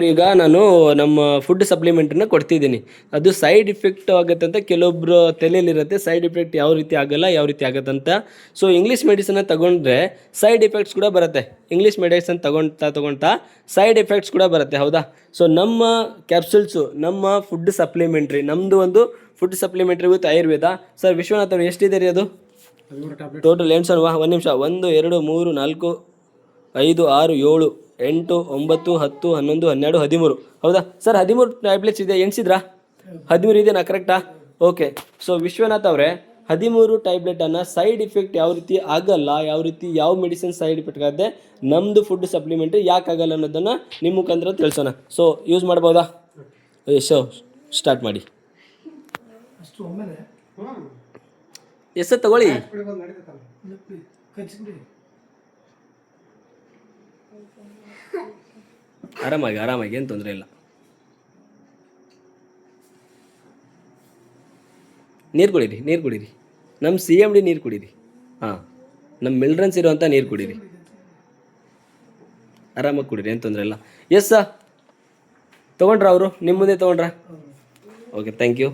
ಈಗ ನಾನು ನಮ್ಮ ಫುಡ್ ಸಪ್ಲಿಮೆಂಟನ್ನ ಕೊಡ್ತಿದ್ದೀನಿ. ಅದು ಸೈಡ್ ಇಫೆಕ್ಟ್ ಆಗುತ್ತೆ ಅಂತ ಕೆಲವೊಬ್ರು ತಲೆಯಲ್ಲಿರುತ್ತೆ. ಸೈಡ್ ಇಫೆಕ್ಟ್ ಯಾವ ರೀತಿ ಆಗಲ್ಲ, ಯಾವ ರೀತಿ ಆಗುತ್ತೆ ಅಂತ. ಸೊ ಇಂಗ್ಲೀಷ್ ಮೆಡಿಸನ್ನ ತಗೊಂಡ್ರೆ ಸೈಡ್ ಇಫೆಕ್ಟ್ಸ್ ಕೂಡ ಬರುತ್ತೆ. ಇಂಗ್ಲೀಷ್ ಮೆಡಿಸನ್ ತಗೊಳ್ತಾ ಸೈಡ್ ಎಫೆಕ್ಟ್ಸ್ ಕೂಡ ಬರುತ್ತೆ, ಹೌದಾ? ಸೊ ನಮ್ಮ ಕ್ಯಾಪ್ಸೂಲ್ಸು, ನಮ್ಮ ಫುಡ್ ಸಪ್ಲಿಮೆಂಟ್ರಿ, ನಮ್ಮದು ಒಂದು food supplementary with Ayurveda. Sir Vishwanath ಅವರು ಎಷ್ಟಿದೆ ರೀ ಅದು ಟೋಟಲ್? ಏನು ಸರ್, ಒಂದು ನಿಮಿಷ. 1 2 3 4 5 6 7 8 9 10 11 12 13, ಹೌದಾ ಸರ್? 13 ಟ್ಯಾಬ್ಲೆಟ್ಸ್ ಇದೆ, ಎಣಿಸಿದ್ರಾ? 13 ಇದೆಯಾ, ಕರೆಕ್ಟಾ? ಓಕೆ. ಸೊ ವಿಶ್ವನಾಥ್ ಅವರೇ, 13 ಟ್ಯಾಬ್ಲೆಟನ್ನು ಸೈಡ್ ಇಫೆಕ್ಟ್ ಯಾವ ರೀತಿ ಆಗಲ್ಲ, ಯಾವ ರೀತಿ ಯಾವ ಮೆಡಿಸಿನ್ ಸೈಡ್ ಇಫೆಕ್ಟ್ ಆಗುತ್ತೆ, ನಮ್ಮದು ಫುಡ್ ಸಪ್ಲಿಮೆಂಟ್ರಿ ಯಾಕೆ ಆಗಲ್ಲ ಅನ್ನೋದನ್ನು ನಿಮ್ಮ ಮುಖಾಂತರ ತಿಳಿಸೋಣ. ಸೊ ಯೂಸ್ ಮಾಡ್ಬೋದಾ? ಸೊ ಸ್ಟಾರ್ಟ್ ಮಾಡಿ. ಎಸ್ ಸರ್, ತಗೊಳ್ಳಿ. ಆರಾಮಾಗಿ ಏನು ತೊಂದರೆ ಇಲ್ಲ. ನೀರು ಕುಡೀರಿ. ನಮ್ಮ CMD ನೀರು ಕುಡೀರಿ. ಹಾಂ, ನಮ್ಮ ಮಿಲ್ರನ್ಸ್ ಇರುವಂಥ ನೀರು ಕುಡೀರಿ. ಆರಾಮಾಗಿ ಕುಡೀರಿ, ಏನು ತೊಂದರೆ ಇಲ್ಲ. ಎಸ್ ಸರ್, ತೊಗೊಂಡ್ರಾ ಅವರು? ನಿಮ್ಮ ಮುಂದೆ ತೊಗೊಂಡ್ರಾ? Okay, thank you.